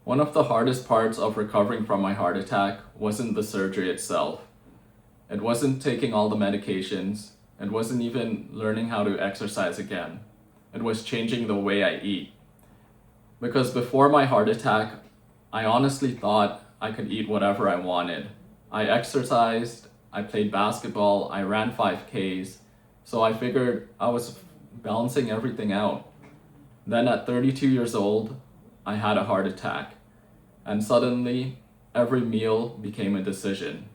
One of the hardest parts of recovering from my heart attack wasn't the surgery itself. It wasn't taking all the medications. It wasn't even learning how to exercise again. It was changing the way I eat. Because before my heart attack, I honestly thought I could eat whatever I wanted. I exercised, I played basketball, I ran 5Ks, so I figured I was balancing everything out. Then at 32 years old, I had a heart attack. And suddenly, every meal became a decision.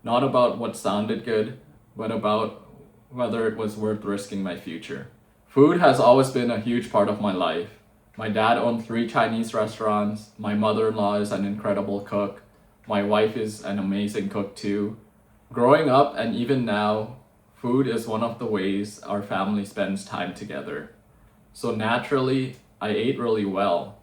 Not about what sounded good, but about whether it was worth risking my future. Food has always been a huge part of my life. My dad owned 3 Chinese restaurants, my mother-in-law is an incredible cook, my wife is an amazing cook too. Growing up and even now, food is one of the ways our family spends time together. So naturally, I ate really well.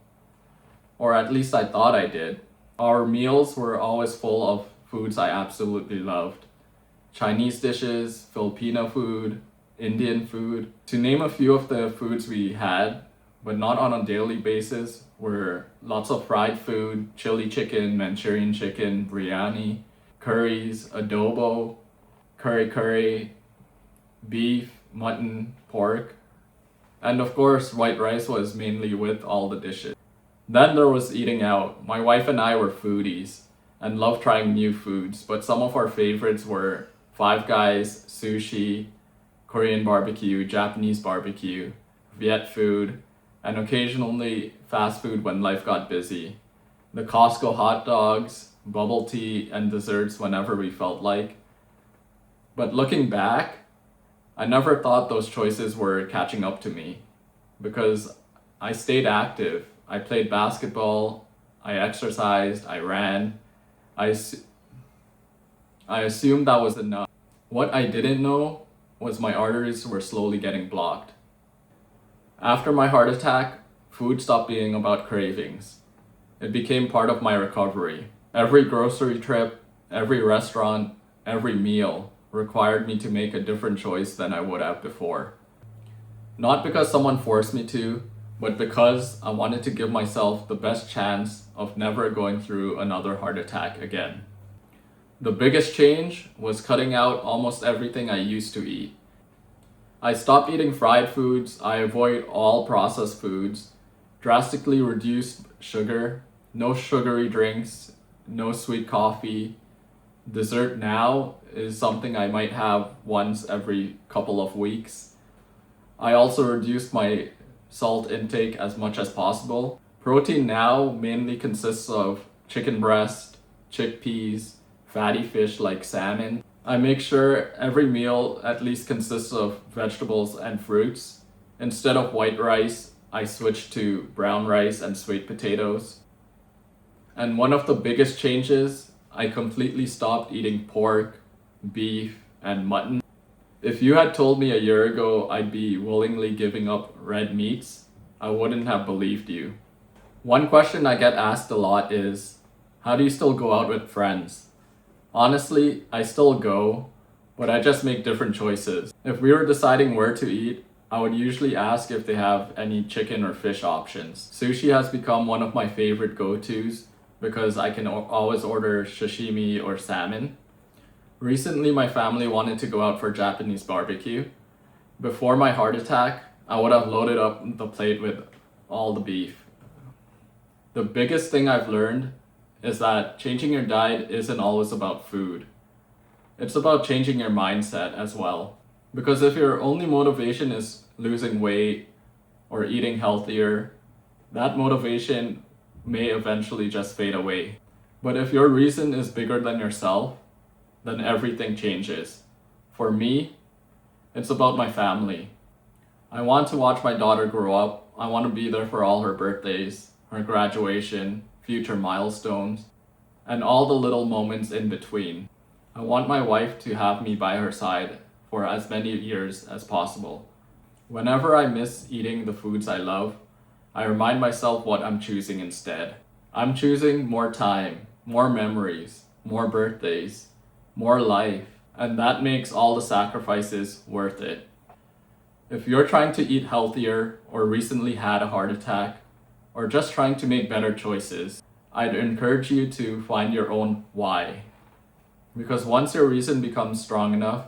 Or at least I thought I did. Our meals were always full of foods I absolutely loved. Chinese dishes, Filipino food, Indian food. To name a few of the foods we had, but not on a daily basis, were lots of fried food, chili chicken, Manchurian chicken, biryani, curries, adobo, curry, beef, mutton, pork. And of course, white rice was mainly with all the dishes. Then there was eating out. My wife and I were foodies and loved trying new foods, but some of our favorites were Five Guys, sushi, Korean barbecue, Japanese barbecue, Viet food, and occasionally fast food when life got busy. The Costco hot dogs, bubble tea, and desserts whenever we felt like. But looking back, I never thought those choices were catching up to me because I stayed active. I played basketball, I exercised, I ran. I assumed that was enough. What I didn't know was my arteries were slowly getting blocked. After my heart attack, food stopped being about cravings. It became part of my recovery. Every grocery trip, every restaurant, every meal required me to make a different choice than I would have before. Not because someone forced me to, but because I wanted to give myself the best chance of never going through another heart attack again. The biggest change was cutting out almost everything I used to eat. I stopped eating fried foods, I avoid all processed foods, drastically reduced sugar, no sugary drinks, no sweet coffee. Dessert now is something I might have once every couple of weeks. I also reduced my salt intake as much as possible. Protein now mainly consists of chicken breast, chickpeas, fatty fish like salmon. I make sure every meal at least consists of vegetables and fruits. Instead of white rice, I switched to brown rice and sweet potatoes. And one of the biggest changes, I completely stopped eating pork, beef, and mutton. If you had told me a year ago I'd be willingly giving up red meats, I wouldn't have believed you. One question I get asked a lot is, how do you still go out with friends? Honestly, I still go, but I just make different choices. If we were deciding where to eat, I would usually ask if they have any chicken or fish options. Sushi has become one of my favorite go-tos because I can always order sashimi or salmon. Recently, my family wanted to go out for Japanese barbecue. Before my heart attack, I would have loaded up the plate with all the beef. The biggest thing I've learned is that changing your diet isn't always about food. It's about changing your mindset as well. Because if your only motivation is losing weight or eating healthier, that motivation may eventually just fade away. But if your reason is bigger than yourself, then everything changes. For me, it's about my family. I want to watch my daughter grow up. I want to be there for all her birthdays, her graduation, future milestones, and all the little moments in between. I want my wife to have me by her side for as many years as possible. Whenever I miss eating the foods I love, I remind myself what I'm choosing instead. I'm choosing more time, more memories, more birthdays, more life, and that makes all the sacrifices worth it. If you're trying to eat healthier or recently had a heart attack, or just trying to make better choices, I'd encourage you to find your own why. Because once your reason becomes strong enough,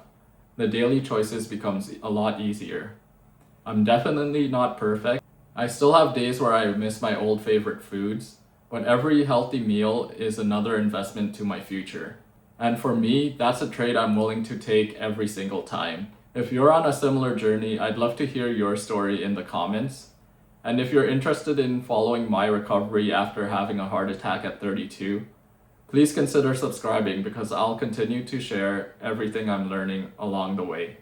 the daily choices becomes a lot easier. I'm definitely not perfect. I still have days where I miss my old favorite foods, but every healthy meal is another investment to my future. And for me, that's a trade I'm willing to take every single time. If you're on a similar journey, I'd love to hear your story in the comments. And if you're interested in following my recovery after having a heart attack at 32, please consider subscribing because I'll continue to share everything I'm learning along the way.